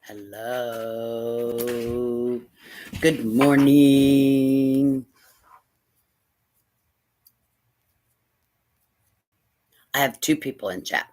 Hello. Good morning. I have two people in chat.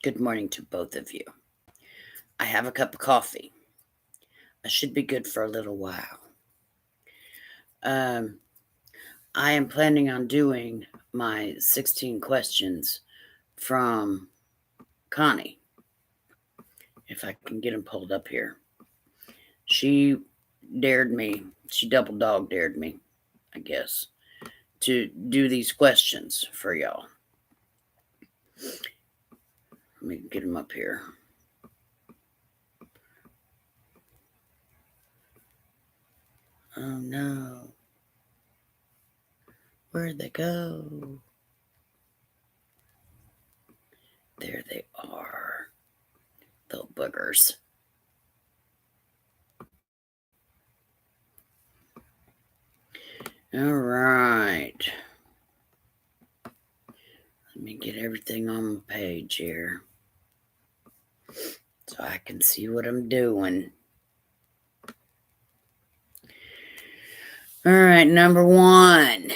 Good morning to both of you. I have a cup of coffee. I should be good for a little while. I am planning on doing my 16 questions from Connie. If I can get them pulled up here. She dared me. She double dog dared me, I guess, to do these questions for y'all. Let me get them up here. Oh no. Where'd they go? There they are. Little boogers. All right. Let me get everything on the page here so I can see what I'm doing. All right, number one.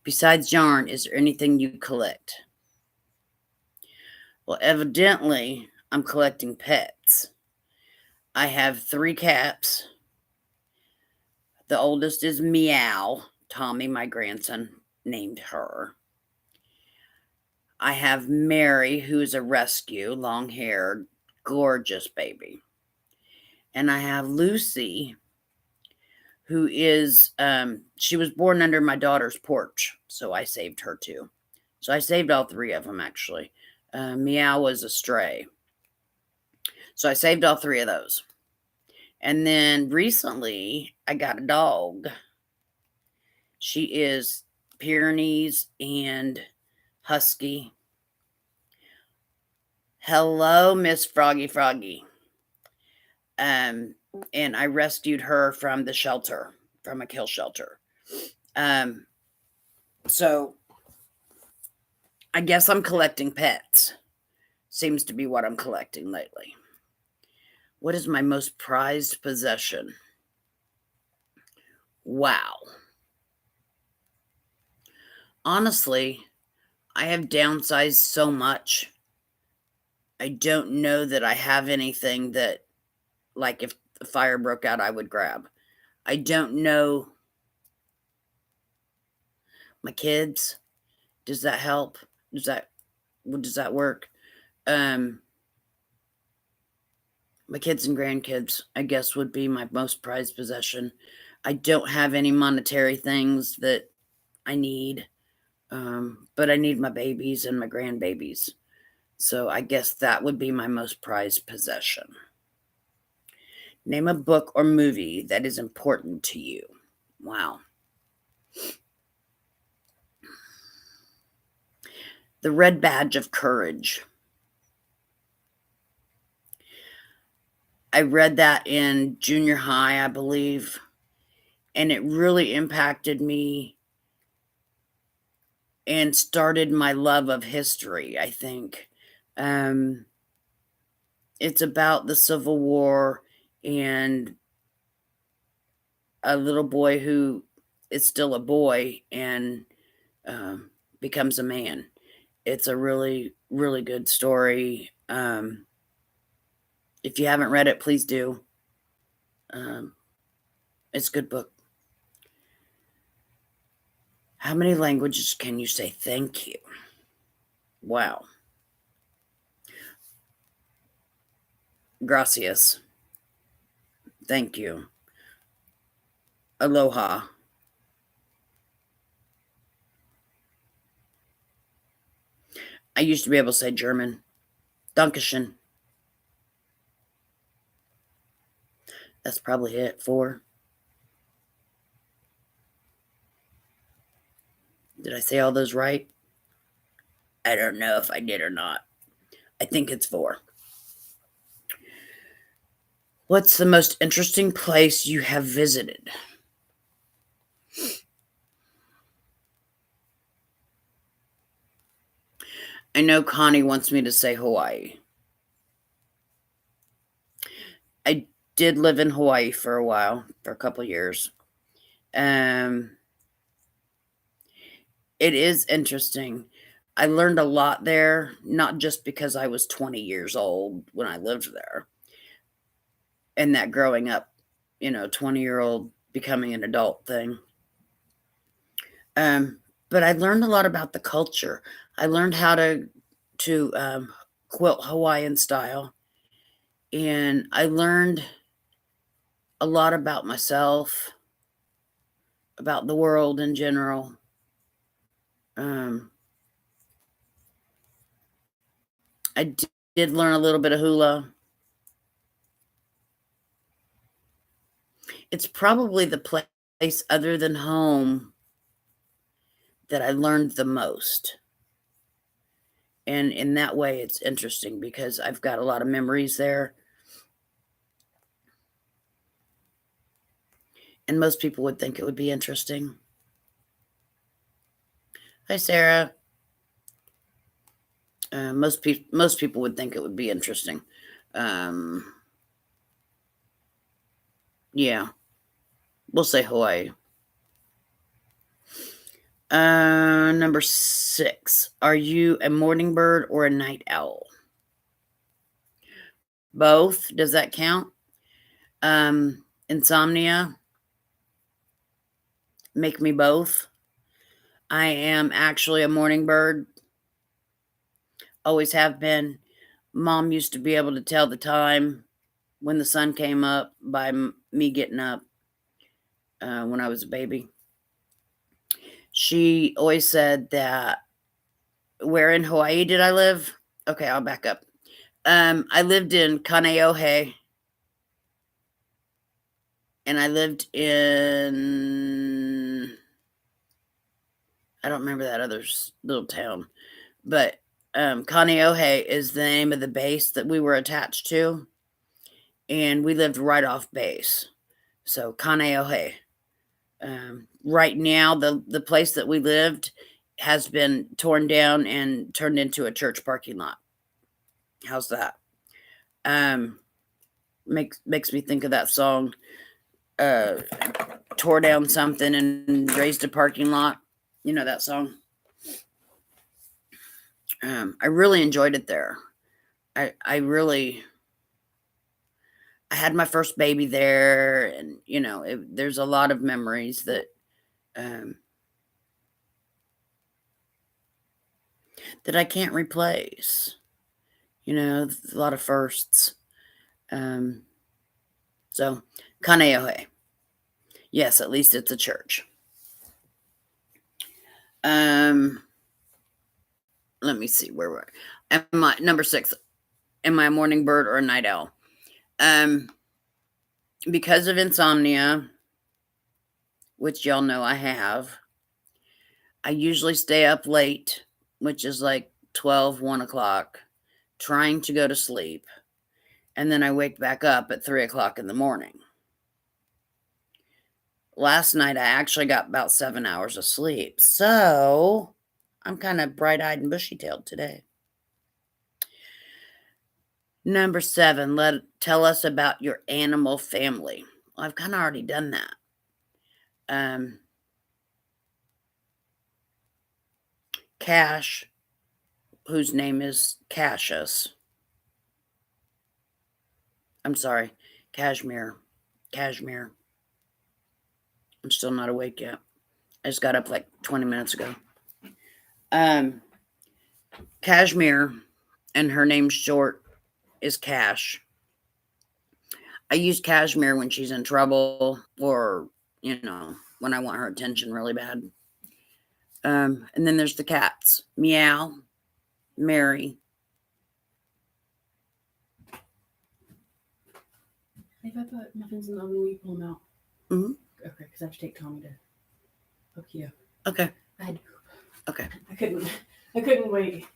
Besides yarn, is there anything you collect? Well, evidently, I'm collecting pets. I have 3 cats. The oldest is Meow. Tommy, my grandson, named her. I have Mary, who's a rescue, long-haired, gorgeous baby. And I have Lucy, who is, she was born under my daughter's porch, so I saved her too. So I saved all 3 of them, actually. Meow was a stray. So I saved all 3 of those. And then recently, I got a dog. She is Pyrenees and Husky. Hello, Miss Froggy. And I rescued her from the shelter, from a kill shelter. So I guess I'm collecting pets. Seems to be what I'm collecting lately. What is my most prized possession? Wow. Honestly, I have downsized so much. I don't know that I have anything that, like, if the fire broke out, I would grab. I don't know. My kids, does that help? Does that work? My kids and grandkids, I guess, would be my most prized possession. I don't have any monetary things that I need, but I need my babies and my grandbabies. So I guess that would be my most prized possession. Name a book or movie that is important to you. Wow. The Red Badge of Courage. I read that in junior high, I believe, and it really impacted me and started my love of history, I think. It's about the Civil War and a little boy who is still a boy and becomes a man. It's a really, really good story. If you haven't read it, please do. It's a good book. How many languages can you say thank you? Wow. Gracias. Thank you. Aloha. I used to be able to say German. Dankeschön. That's probably it. 4. Did I say all those right? I don't know if I did or not. I think it's 4. What's the most interesting place you have visited? I know Connie wants me to say Hawaii. did live in Hawaii for a while, for a couple years. Um, it is interesting. I learned a lot there, not just because I was 20 years old when I lived there, and that growing up, 20-year-old becoming an adult thing. Um, but I learned a lot about the culture. I learned how to quilt Hawaiian style, and I learned a lot about myself, about the world in general. Um, I did learn a little bit of hula. It's probably the place other than home that I learned the most. And in that way, it's interesting because I've got a lot of memories there. And most people would think it would be interesting. Hi, Sarah. Most people would think it would be interesting. Yeah, we'll say Hawaii. Number 6. Are you a morning bird or a night owl? Both. Does that count? Insomnia. Make me both. I am actually a morning bird. Always have been. Mom used to be able to tell the time when the sun came up by me getting up when I was a baby. She always said that. Where in Hawaii did I live? Okay, I'll back up. I lived in Kaneohe, and I lived in, I don't remember that other little town, but Kaneohe is the name of the base that we were attached to, and we lived right off base. So Kaneohe. Right now, the place that we lived has been torn down and turned into a church parking lot. How's that? Makes me think of that song, tore down something and raised a parking lot. You know that song? I really enjoyed it there. I had my first baby there, and there's a lot of memories that that I can't replace. A lot of firsts. So Kaneohe. Yes, at least it's a church. Let me see where we're. Am I number 6? Am I a morning bird or a night owl? Because of insomnia, which y'all know I have, I usually stay up late, which is like 12, 1 o'clock, trying to go to sleep. And then I wake back up at 3 o'clock in the morning. Last night, I actually got about 7 hours of sleep. So I'm kind of bright-eyed and bushy-tailed today. Number 7, tell us about your animal family. Well, I've kind of already done that. Cash, whose name is Cassius. I'm sorry, Cashmere. I'm still not awake yet. I just got up like 20 minutes ago. Cashmere, and her name short is Cash. I use Cashmere when she's in trouble or, when I want her attention really bad. And then there's the cats. Meow, Mary. If I put muffins in the oven, will you pull them out? Mm-hmm. Okay, because I have to take Tommy to hook you. Okay. I had to poop. Okay. I couldn't wait.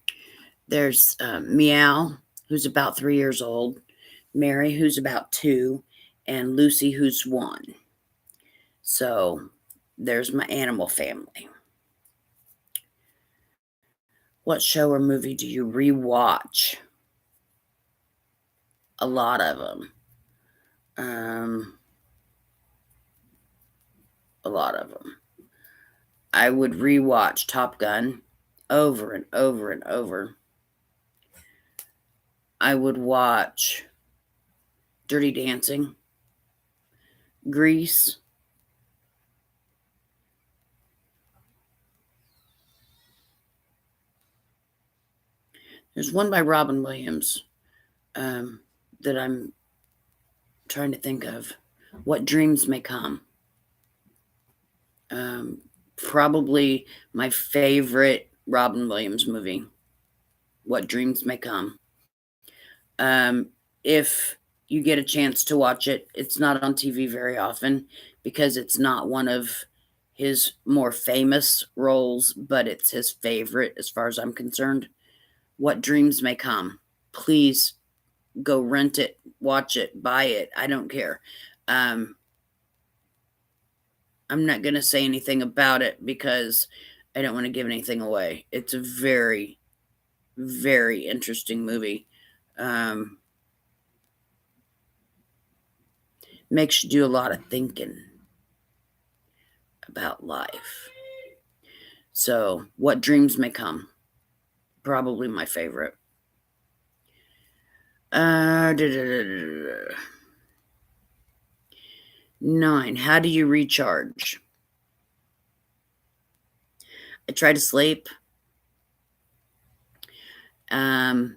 There's Meow, who's about 3 years old, Mary, who's about 2, and Lucy, who's 1. So there's my animal family. What show or movie do you rewatch? A lot of them. A lot of them. I would rewatch Top Gun over and over and over. I would watch Dirty Dancing, Grease. There's one by Robin Williams that I'm trying to think of. What Dreams May Come. Probably my favorite Robin Williams movie. What Dreams May Come. If you get a chance to watch it, it's not on TV very often because it's not one of his more famous roles, but it's his favorite as far as I'm concerned. What Dreams May Come. Please go rent it, watch it, buy it. I don't care. I'm not going to say anything about it because I don't want to give anything away. It's a very, very interesting movie. Makes you do a lot of thinking about life. So, What Dreams May Come. Probably my favorite. 9. How do you recharge? I try to sleep. And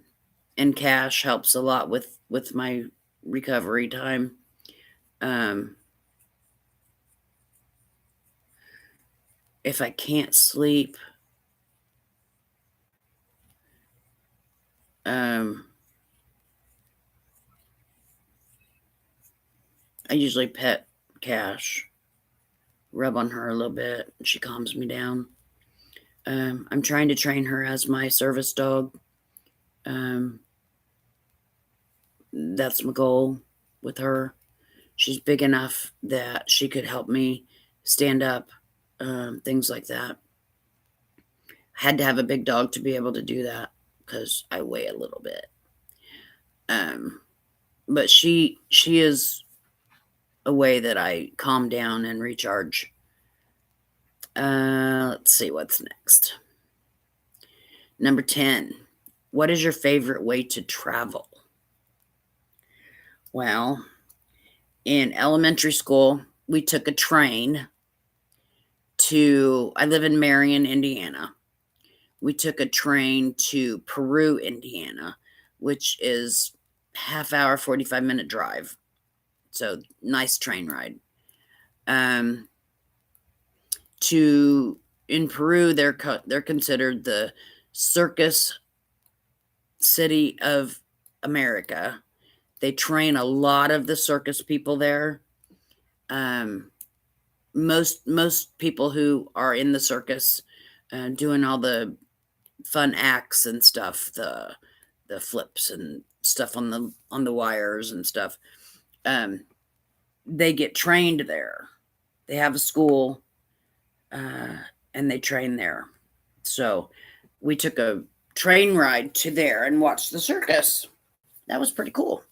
cash helps a lot with my recovery time. If I can't sleep, I usually pet Cash, rub on her a little bit, and she calms me down. I'm trying to train her as my service dog. That's my goal with her. She's big enough that she could help me stand up, things like that. Had to have a big dog to be able to do that because I weigh a little bit. But she is a way that I calm down and recharge. Let's see what's next. Number 10. What is your favorite way to travel? Well, in elementary school, we took a train I live in Marion, Indiana. We took a train to Peru, Indiana, which is half hour, 45-minute drive. So nice train ride. In Peru, they're considered the circus city of America. They train a lot of the circus people there. Most people who are in the circus doing all the fun acts and stuff, the flips and stuff on the wires and stuff, they get trained there. They have a school and they train there. So we took a train ride to there and watched the circus. That was pretty cool.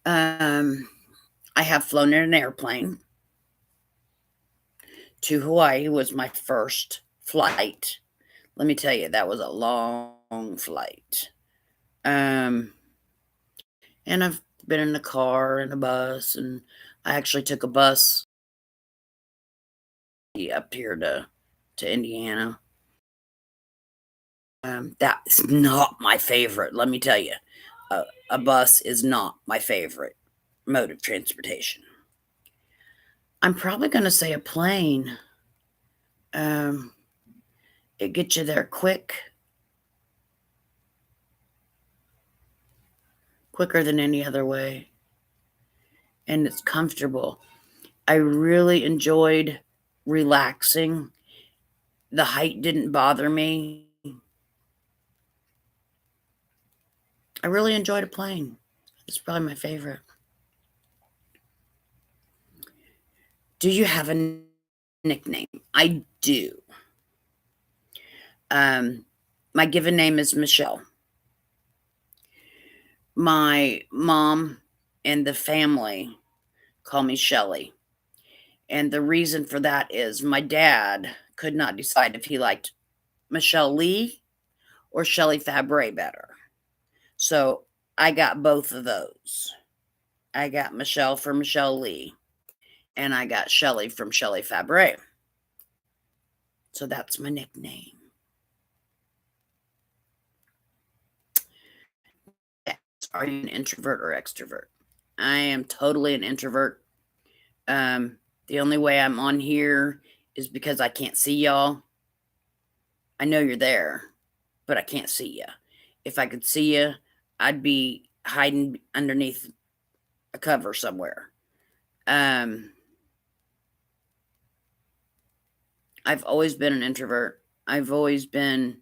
I have flown in an airplane to Hawaii. Was my first flight. Let me tell you, that was a long flight. And I've been in a car and a bus, and I actually took a bus up here to Indiana. That's not my favorite. Let me tell you, a bus is not my favorite mode of transportation. I'm probably going to say a plane. It gets you there quicker than any other way, and it's comfortable. I really enjoyed relaxing. The height didn't bother me. I really enjoyed a plane. It's probably my favorite. Do you have a nickname? I do. My given name is Michelle. My mom and the family call me Shelly. And the reason for that is my dad could not decide if he liked Michelle Lee or Shelley Fabre better. So I got both of those. I got Michelle from Michelle Lee, and I got Shelley from Shelley Fabre. So that's my nickname. Are you an introvert or extrovert? I am totally an introvert. The only way I'm on here is because I can't see y'all. I know you're there, but I can't see you. If I could see you, I'd be hiding underneath a cover somewhere. I've always been an introvert. I've always been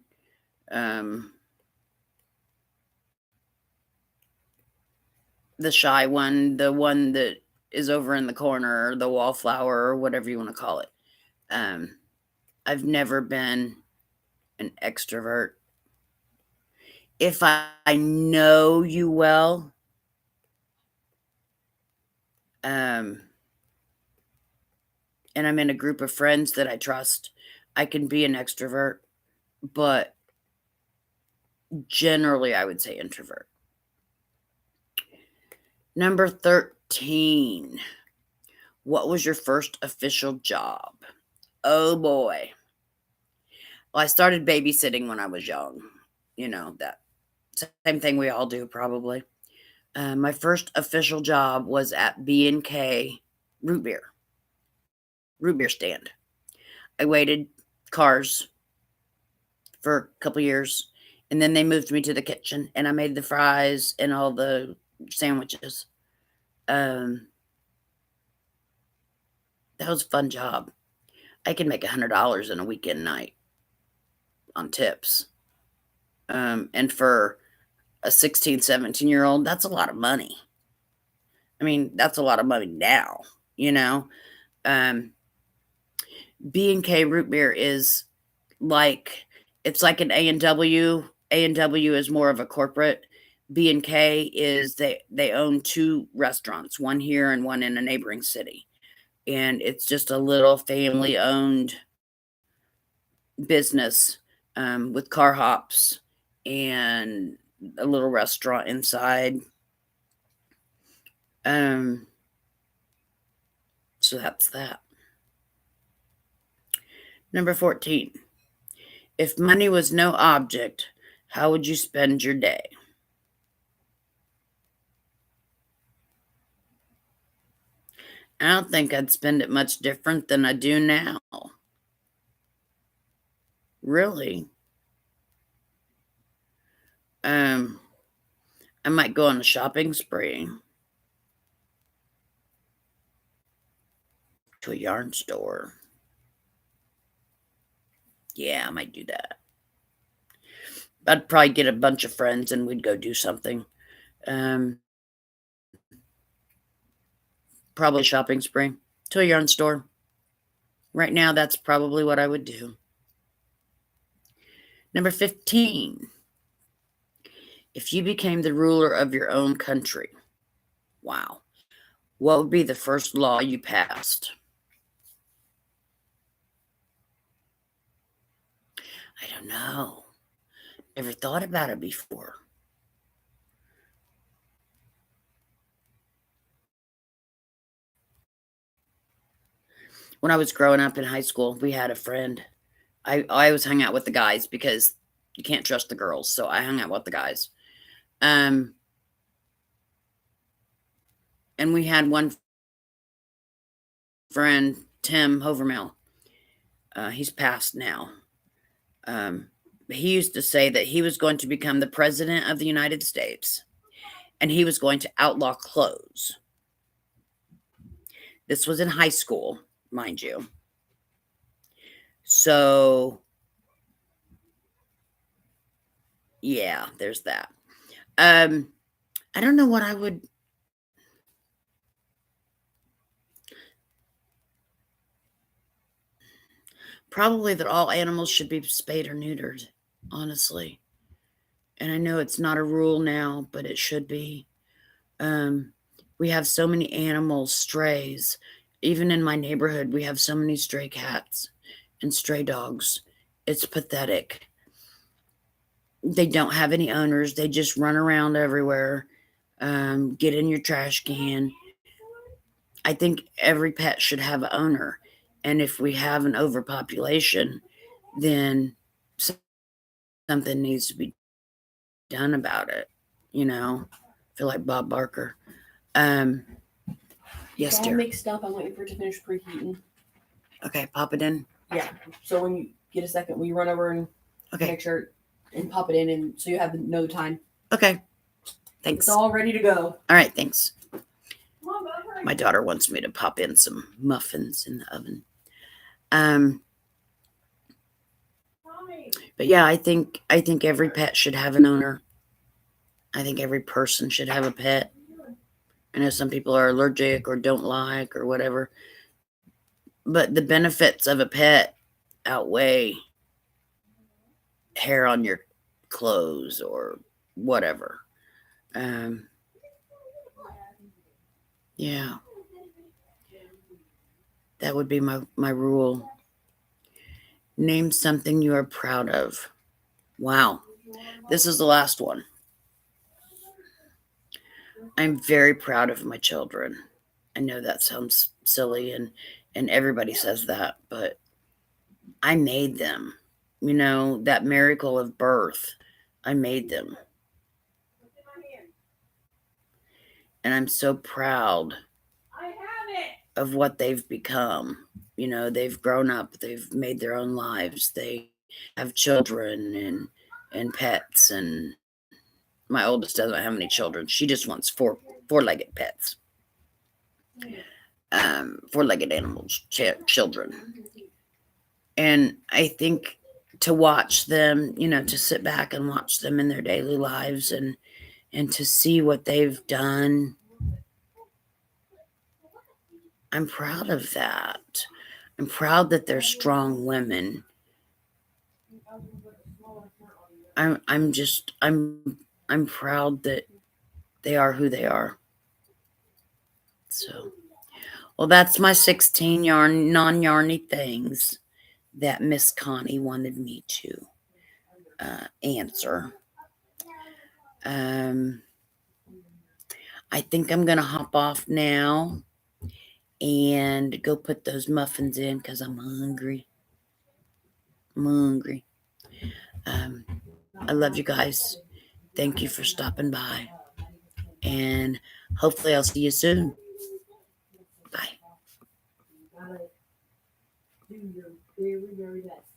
the shy one, the one that is over in the corner, the wallflower, or whatever you want to call it. I've never been an extrovert. If I know you well, and I'm in a group of friends that I trust, I can be an extrovert, but generally I would say introvert. Number 13. What was your first official job? Oh boy. Well, I started babysitting when I was young. You know, that same thing we all do probably. My first official job was at B&K root beer stand. I waited cars for a couple years, and then they moved me to the kitchen, and I made the fries and all the sandwiches. That was a fun job. I could make $100 in a weekend night on tips. And for a 16, 17-year-old, that's a lot of money. I mean, that's a lot of money now, you know. B&K root beer is like, it's like an A&W. A&W is more of a corporate. B&K is they own two restaurants, one here and one in a neighboring city. And it's just a little family-owned business with car hops and a little restaurant inside. So that's that. Number 14. If money was no object, how would you spend your day? I don't think I'd spend it much different than I do now. Really. I might go on a shopping spree to a yarn store. Yeah, I might do that. I'd probably get a bunch of friends and we'd go do something. Probably a shopping spree to a yarn store. Right now, that's probably what I would do. Number 15. If you became the ruler of your own country, wow, what would be the first law you passed? I don't know. Never thought about it before. When I was growing up in high school, we had a friend. I always hung out with the guys because you can't trust the girls, so I hung out with the guys. And we had one friend, Tim Hovermill. He's passed now. He used to say that he was going to become the president of the United States, and he was going to outlaw clothes. This was in high school, mind you. So, yeah, there's that. I don't know what I would. Probably that all animals should be spayed or neutered, honestly. And I know it's not a rule now, but it should be. We have so many animals, strays. Even in my neighborhood, we have so many stray cats and stray dogs. It's pathetic. They don't have any owners. They just run around everywhere, get in your trash can. I think every pet should have an owner. And if we have an overpopulation, then something needs to be done about it. I feel like Bob Barker. Yes, It's all dear. mixed up. I'm waiting for it to finish preheating. Okay, pop it in. Yeah. So when you get a second, will you run over and Okay. make sure and pop it in, and so you have no time. Okay. Thanks. It's all ready to go. All right, thanks. Come on, Bub, hurry. My daughter wants me to pop in some muffins in the oven. But yeah, I think every pet should have an owner. I think every person should have a pet. I know some people are allergic or don't like or whatever, but the benefits of a pet outweigh hair on your clothes or whatever. Yeah, that would be my rule. Name something you are proud of. Wow, this is the last one. I'm very proud of my children. I know that sounds silly and everybody says that, but I made them. That miracle of birth, I made them. And I'm so proud of what they've become. They've grown up, they've made their own lives. They have children and pets, and my oldest doesn't have any children. She just wants four-legged pets. Four-legged animals, children. And I think to watch them, to sit back and watch them in their daily lives and to see what they've done, I'm proud of that. I'm proud that they're strong women. I'm proud that they are who they are. So, well, that's my 16 non-yarny things that Miss Connie wanted me to answer. I think I'm going to hop off now and go put those muffins in because I'm hungry. I love you guys. Thank you for stopping by. And hopefully I'll see you soon. Bye. Do your very, very best.